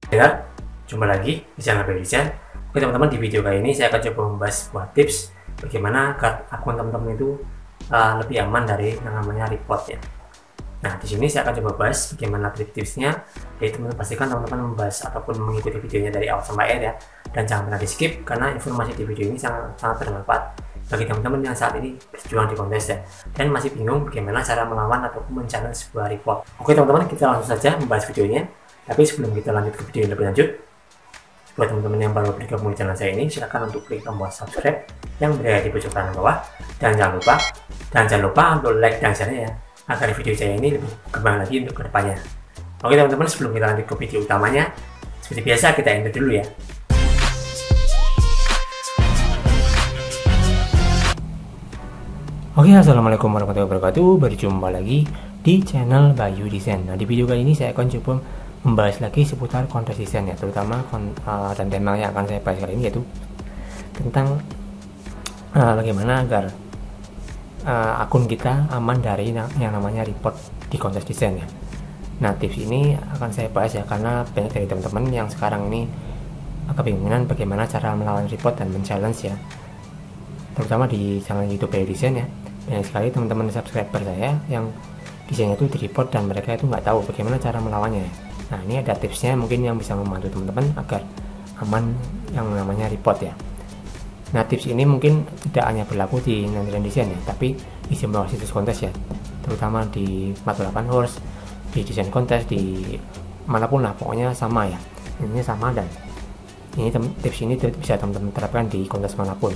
Ya, jumpa lagi di channel Desain. Oke teman-teman, di video kali ini saya akan coba membahas sebuah tips bagaimana agar akun teman-teman itu lebih aman dari yang namanya report ya. Nah, di sini saya akan coba bahas bagaimana tipsnya. Jadi teman-teman pastikan teman-teman membahas ataupun mengikuti videonya dari awal sampai akhir ya. Dan jangan pernah di skip karena informasi di video ini sangat bermanfaat bagi teman-teman yang saat ini berjuang di kontes ya, dan masih bingung bagaimana cara melawan ataupun mencari sebuah report. Oke teman-teman, kita langsung saja membahas videonya. Tapi sebelum kita lanjut ke video yang lebih lanjut, buat teman-teman yang baru bergabung di channel saya ini, silakan untuk klik tombol subscribe yang berada di pojok kanan bawah, dan jangan lupa untuk like dan share ya, agar video saya ini lebih berkembang lagi untuk kedepannya. Oke teman-teman, sebelum kita lanjut ke video utamanya, seperti biasa kita intro dulu ya. Oke, assalamualaikum warahmatullahi wabarakatuh. Berjumpa lagi di channel Bayu Desain. Nah, di video kali ini saya akan coba membahas lagi seputar kontes desain ya, terutama dan tema yang akan saya bahas kali ini yaitu tentang bagaimana agar akun kita aman dari yang namanya report di kontes desain ya. Nah, tips ini akan saya bahas ya karena banyak dari teman-teman yang sekarang ini kebingungan bagaimana cara melawan report dan men-challenge ya, terutama di channel YouTube Bayu Desain ya. Banyak sekali teman-teman subscriber saya yang desainnya itu di report dan mereka itu nggak tahu bagaimana cara melawannya ya. Nah, ini ada tipsnya mungkin yang bisa membantu teman-teman agar aman yang namanya report ya. Nah, tips ini mungkin tidak hanya berlaku di Netizen Desain ya, tapi di semua situs kontes ya, terutama di Mat8 Horse, di desain kontes, di manapun lah, pokoknya sama ya. Ini sama, dan ini tips ini bisa teman-teman terapkan di kontes manapun.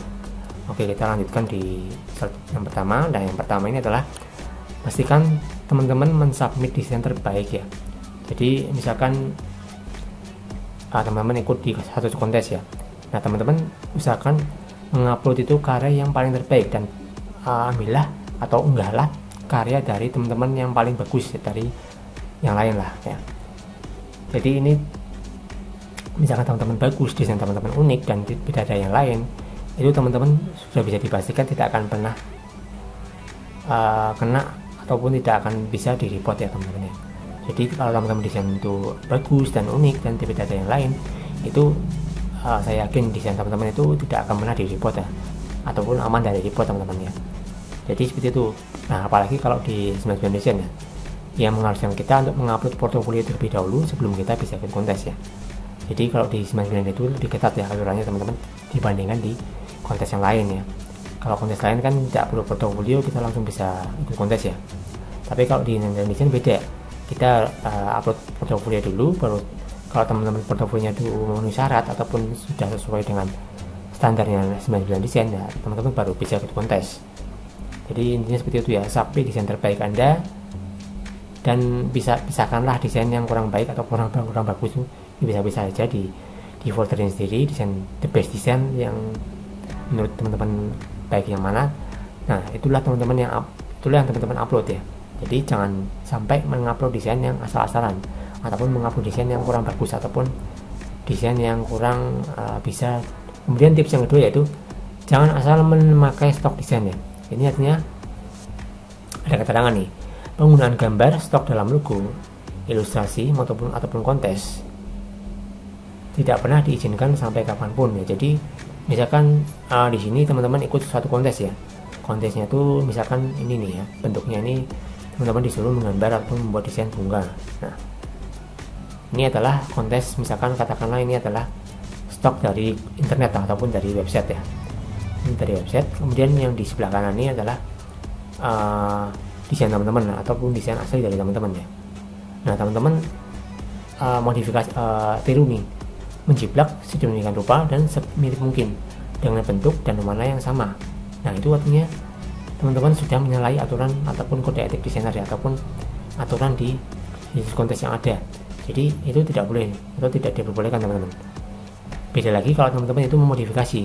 Oke, kita lanjutkan di yang pertama. Dan yang pertama ini adalah pastikan teman-teman mensubmit desain terbaik ya. Jadi misalkan teman-teman ikut di satu kontes ya, nah teman-teman usahakan mengupload itu karya yang paling terbaik, dan ambillah atau unggahlah karya dari teman-teman yang paling bagus ya, dari yang lain lah ya. Jadi ini misalkan teman-teman bagus, desain teman-teman unik dan beda dari yang lain, itu teman-teman sudah bisa dipastikan tidak akan pernah kena ataupun tidak akan bisa di report ya teman-teman ya. Jadi kalau teman-teman desain itu bagus dan unik dan berbeda dari yang lain, itu saya yakin desain teman-teman itu tidak akan pernah di report ya, ataupun aman dari report teman-teman ya. Jadi seperti itu. Nah, apalagi kalau di 99 Desain ya, yang mengharuskan kita untuk mengupload portofolio terlebih dahulu sebelum kita bisa ikut kontes ya. Jadi kalau di 99 itu lebih ketat ya aturannya teman-teman dibandingkan di kontes yang lain ya. Kalau kontes lain kan tidak perlu portofolio, kita langsung bisa ikut kontes ya. Tapi kalau di Indonesia beda, kita upload portofolio dulu, baru kalau teman-teman portofolionya itu memenuhi syarat ataupun sudah sesuai dengan standarnya 99 Desain ya, teman-teman baru bisa ikut kontes. Jadi intinya seperti itu ya, submit desain terbaik Anda, dan pisahkanlah desain yang kurang baik atau kurang bagus itu bisa saja di folderin sendiri, desain the best design yang menurut teman-teman baik yang mana. Nah, itulah teman-teman yang teman-teman upload ya. Jadi jangan sampai mengupload desain yang asal-asalan ataupun mengupload desain yang kurang bagus ataupun desain yang kurang bisa. Kemudian tips yang kedua yaitu jangan asal memakai stok desain ya. Ini artinya ada keterangan nih, penggunaan gambar stok dalam logo, ilustrasi ataupun kontes tidak pernah diizinkan sampai kapanpun ya. Jadi misalkan di sini teman-teman ikut suatu kontes ya, kontesnya tuh misalkan ini nih ya, bentuknya ini teman-teman disuruh menggambar atau membuat desain bunga. Nah, ini adalah kontes, misalkan katakanlah ini adalah stok dari internet ataupun dari website ya, ini dari website. Kemudian yang di sebelah kanan ini adalah desain teman-teman ataupun desain asli dari teman-teman ya. Nah, teman-teman modifikasi tiru nih, menjiplak sedemikian rupa dan semirip mungkin dengan bentuk dan warna yang sama. Nah, itu artinya teman-teman sudah menyalahi aturan ataupun kode etik desainer ya, ataupun aturan di kontes yang ada. Jadi itu tidak boleh atau tidak diperbolehkan teman-teman. Beda lagi kalau teman-teman itu memodifikasi.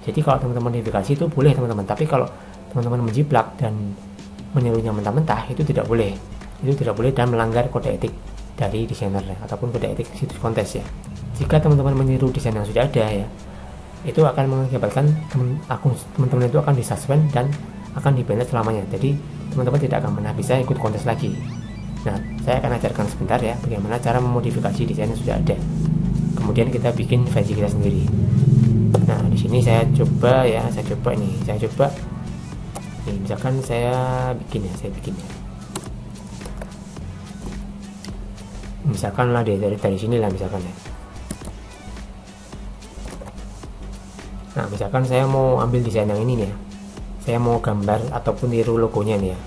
Jadi kalau teman-teman modifikasi itu boleh teman-teman, tapi kalau teman-teman menjiplak dan menirunya mentah-mentah itu tidak boleh. Itu tidak boleh dan melanggar kode etik dari desainer ya, ataupun kode etik situs kontes ya. Jika teman-teman meniru desain yang sudah ada ya, itu akan mengakibatkan akun teman-teman itu akan disuspend dan akan di-banned selamanya. Jadi teman-teman tidak akan pernah bisa ikut kontes lagi. Nah, saya akan ajarkan sebentar ya bagaimana cara memodifikasi desain yang sudah ada. kemudian kita bikin versi kita sendiri. Nah di sini saya coba ya, saya coba nih misalkan saya bikin ya, misalkan lah dari sini lah misalkan ya. Nah misalkan saya mau ambil desain yang ini nih ya, saya mau gambar ataupun tiru logonya nih ya.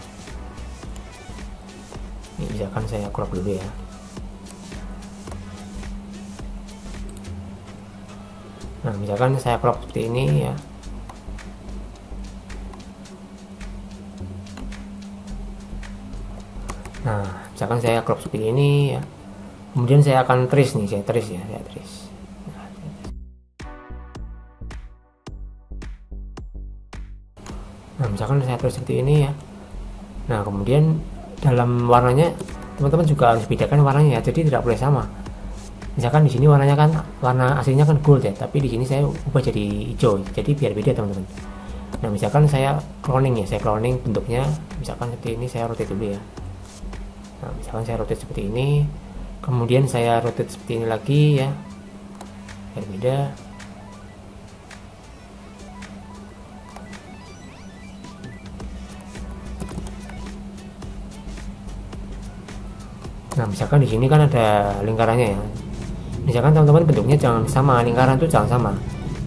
Ini misalkan saya crop dulu ya. Nah misalkan saya crop seperti ini ya. Nah misalkan saya crop seperti ini ya, kemudian saya akan trace nih, saya trace. Nah misalkan saya trace seperti ini ya. Nah kemudian dalam warnanya teman-teman juga harus bedakan warnanya ya, jadi tidak boleh sama. Misalkan di sini warnanya kan, warna aslinya kan gold ya, tapi di sini saya ubah jadi hijau, jadi biar beda teman-teman. Nah misalkan saya cloning ya, saya cloning bentuknya misalkan seperti ini, saya rotate dulu ya. Nah misalkan saya rotate seperti ini, kemudian saya rotate seperti ini lagi ya, biar beda. Nah misalkan di sini kan ada lingkarannya ya. Misalkan teman-teman bentuknya jangan sama, lingkaran itu jangan sama.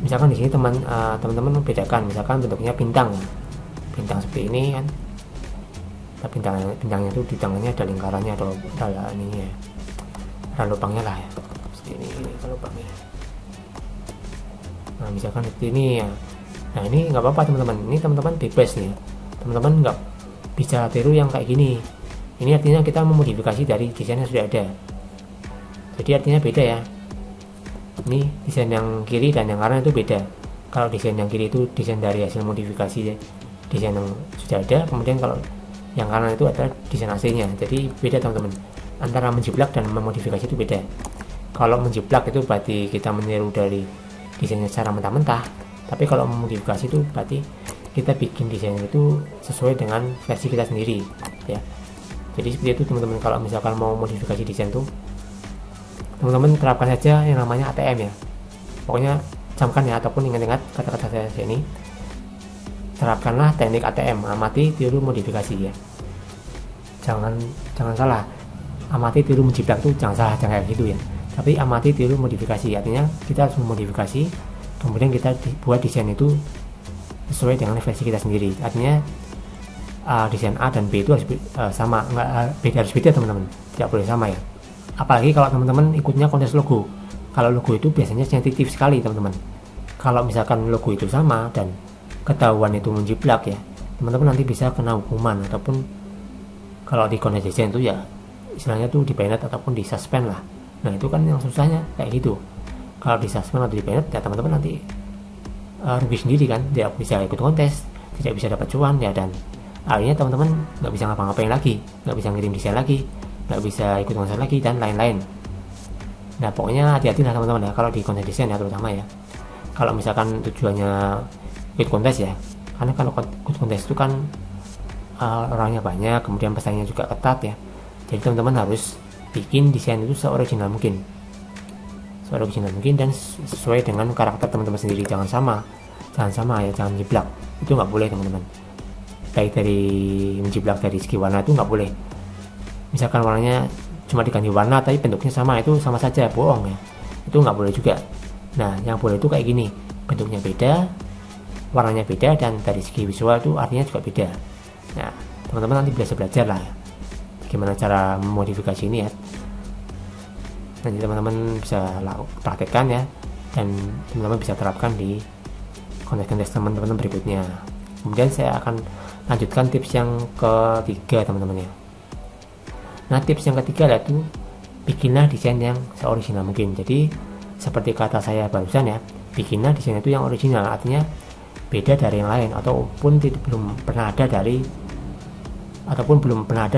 Misalkan di sini teman-teman bedakan, misalkan bentuknya bintang ya. Bintang seperti ini kan. Nah, bintangnya itu di tangannya ada lingkarannya atau ada ini ya. Ada lubangnya lah ya. Seperti ini kan lubangnya. Nah misalkan seperti ini ya. Nah ini nggak apa-apa teman-teman. Ini teman-teman bebas nih. Teman-teman nggak bisa tiru yang kayak gini. Ini artinya kita memodifikasi dari desain yang sudah ada. Jadi artinya beda ya. Ini desain yang kiri dan yang kanan itu beda. Kalau desain yang kiri itu desain dari hasil modifikasi ya, desain yang sudah ada. Kemudian kalau yang kanan itu adalah desain aslinya. Jadi beda teman-teman. Antara menjiplak dan memodifikasi itu beda. Kalau menjiplak itu berarti kita meniru dari desainnya secara mentah-mentah. Tapi kalau memodifikasi itu berarti kita bikin desain itu sesuai dengan versi kita sendiri ya. Jadi seperti itu teman-teman. Kalau misalkan mau modifikasi desain tuh, teman-teman terapkan saja yang namanya ATM ya. Pokoknya camkan ya, ataupun ingat-ingat kata-kata saya ini. Terapkanlah teknik ATM, amati, tiru, modifikasi ya. Jangan salah. Amati, tiru, menjiplak itu jangan salah, jangan kayak gitu ya. Tapi amati, tiru, modifikasi, artinya kita harus memodifikasi, kemudian kita buat desain itu sesuai dengan versi kita sendiri. Artinya desain A dan B itu harus sama, harus beda teman-teman, tidak boleh sama ya. Apalagi kalau teman-teman ikutnya kontes logo. Kalau logo itu biasanya sensitif sekali teman-teman. Kalau misalkan logo itu sama dan ketahuan itu menjiplak ya, teman-teman nanti bisa kena hukuman, ataupun kalau di kontes desain itu ya istilahnya tuh di banned ataupun di suspend lah. Nah itu kan yang susahnya kayak gitu. Kalau di suspend atau di banned ya teman-teman nanti rugi sendiri kan, tidak bisa ikut kontes, tidak bisa dapat cuan ya, dan akhirnya teman-teman nggak bisa ngapa-ngapain lagi, nggak bisa ngirim desain lagi, nggak bisa ikut kontes lagi, dan lain-lain. Nah pokoknya hati-hati lah teman-teman ya kalau di kontes desain ya, terutama ya kalau misalkan tujuannya ikut kontes ya. Karena kalau ikut kontes itu kan orangnya banyak, kemudian pesaingnya juga ketat ya. Jadi teman-teman harus bikin desain itu seoriginal mungkin dan sesuai dengan karakter teman-teman sendiri. Jangan sama ya, jangan jiplak, itu nggak boleh teman-teman. Baik dari menjiplak dari segi warna itu nggak boleh. Misalkan warnanya cuma diganti warna tapi bentuknya sama, itu sama saja bohong ya, itu nggak boleh juga. Nah yang boleh itu kayak gini, bentuknya beda, warnanya beda, dan dari segi visual itu artinya juga beda. Nah teman-teman nanti bisa belajar lah bagaimana cara memodifikasi ini ya. Nanti teman-teman bisa praktekkan ya, dan teman-teman bisa terapkan di kontes-kontes teman-teman berikutnya. Kemudian saya akan lanjutkan tips yang ketiga teman-teman ya. Nah tips yang ketiga yaitu bikinlah desain yang seoriginal mungkin. Jadi seperti kata saya barusan ya, bikinlah desain itu yang original, artinya beda dari yang lain, ataupun belum pernah ada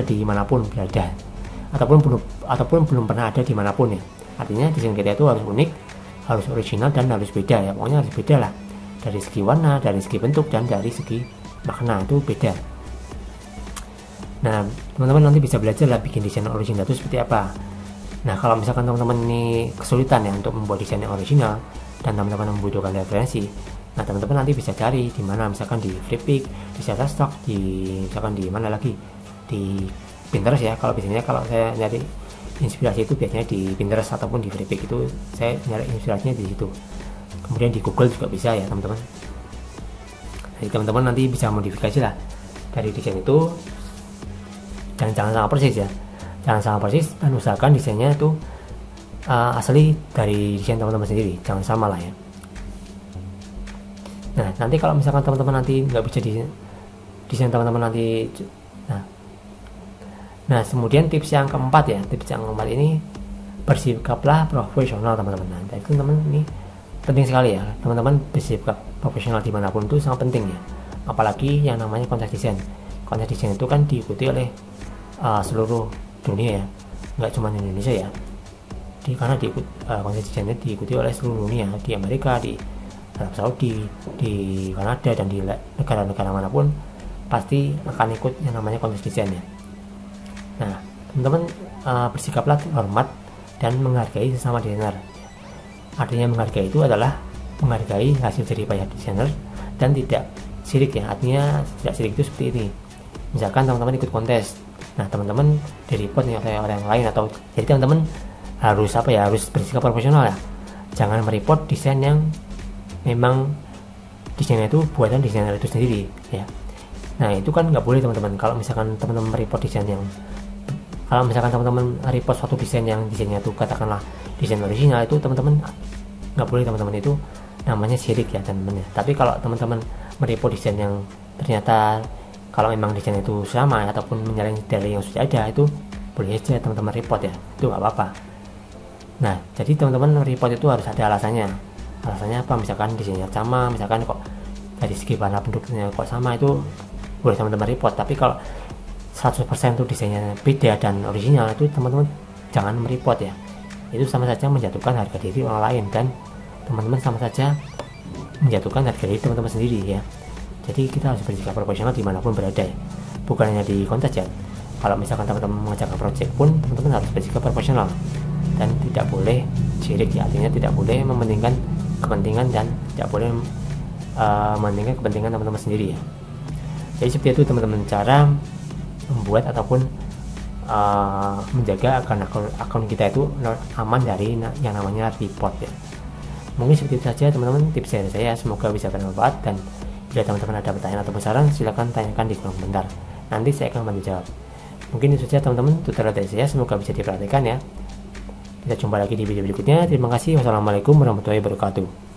dimanapun berada, ataupun belum pernah ada dimanapun ya. Artinya desain kita itu harus unik, harus original, dan harus beda ya. Pokoknya harus beda lah, dari segi warna, dari segi bentuk, dan dari segi makna itu beda. Nah teman-teman nanti bisa belajar lah bikin desain original itu seperti apa. Nah, kalau misalkan teman-teman ini kesulitan ya untuk membuat desain yang original dan teman-teman membutuhkan referensi, nah teman-teman nanti bisa cari di mana, misalkan di Flickr, di Shutterstock, di misalkan di mana lagi, di Pinterest ya. Kalau biasanya kalau saya nyari inspirasi itu biasanya di Pinterest ataupun di Flickr, itu saya nyari inspirasinya di situ. Kemudian di Google juga bisa ya teman-teman. Jadi teman-teman nanti bisa modifikasi lah dari desain itu, dan jangan sama persis ya, jangan sama persis, dan usahakan desainnya itu asli dari desain teman-teman sendiri, jangan sama lah ya. Nah, nanti kalau misalkan teman-teman nanti nggak bisa desain teman-teman nanti, nah kemudian tips yang keempat ya, tips yang keempat ini bersikaplah profesional teman-teman. Nah, itu teman-teman ini penting sekali ya, teman-teman bersikap profesional dimanapun itu sangat penting ya, apalagi yang namanya konteks desain. Konteks desain itu kan diikuti oleh seluruh dunia ya, nggak cuma Indonesia ya, karena konteks desainnya diikuti oleh seluruh dunia, di Amerika, di Arab Saudi, di Kanada, dan di negara-negara manapun pasti akan ikut yang namanya konteks desain ya. Nah, teman-teman bersikaplah hormat dan menghargai sesama desainer. Artinya menghargai itu adalah menghargai hasil jerih payah desainer dan tidak sirik ya. Artinya tidak sirik itu seperti ini. Misalkan teman-teman ikut kontes, nah teman-teman di report nih oleh orang lain, atau jadi teman-teman harus harus bersikap profesional ya. Jangan mereport desain yang memang desainnya itu buatan desainer itu sendiri ya. Nah, itu kan nggak boleh teman-teman. Kalau misalkan teman-teman mereport desain yang, kalau misalkan teman-teman report suatu desain yang desainnya itu katakanlah desain original, itu teman-teman nggak boleh teman-teman, itu namanya sirik ya teman-teman. Tapi kalau teman-teman mereport desain yang ternyata kalau memang desain itu sama ataupun menyalahi dari yang sudah ada, itu boleh aja teman-teman report ya, itu nggak apa-apa. Nah, jadi teman-teman report itu harus ada alasannya. Alasannya apa? Misalkan desainnya sama, misalkan kok dari segi warna bentuknya kok sama, itu boleh teman-teman report. Tapi kalau 100% itu desainnya beda dan original, itu teman-teman jangan mereport ya. Itu sama saja menjatuhkan harga diri orang lain, dan teman-teman sama saja menjatuhkan harga diri teman-teman sendiri ya. Jadi kita harus bersikap profesional dimanapun berada ya, bukan hanya di kontes ya. Kalau misalkan teman-teman mengerjakan project pun, teman-teman harus bersikap profesional dan tidak boleh sirik ya. Artinya tidak boleh mementingkan kepentingan dan tidak boleh mementingkan kepentingan teman-teman sendiri ya. Jadi seperti itu teman-teman cara membuat ataupun menjaga akun kita itu aman dari yang namanya report ya. Mungkin seperti itu saja teman-teman tips dari saya, semoga bisa bermanfaat, dan bila teman-teman ada pertanyaan atau saran silahkan tanyakan di kolom komentar, nanti saya akan bantu jawab. Mungkin itu saja teman-teman tutorial dari saya, semoga bisa diperhatikan ya. Kita jumpa lagi di video berikutnya. Terima kasih. Wassalamualaikum warahmatullahi wabarakatuh.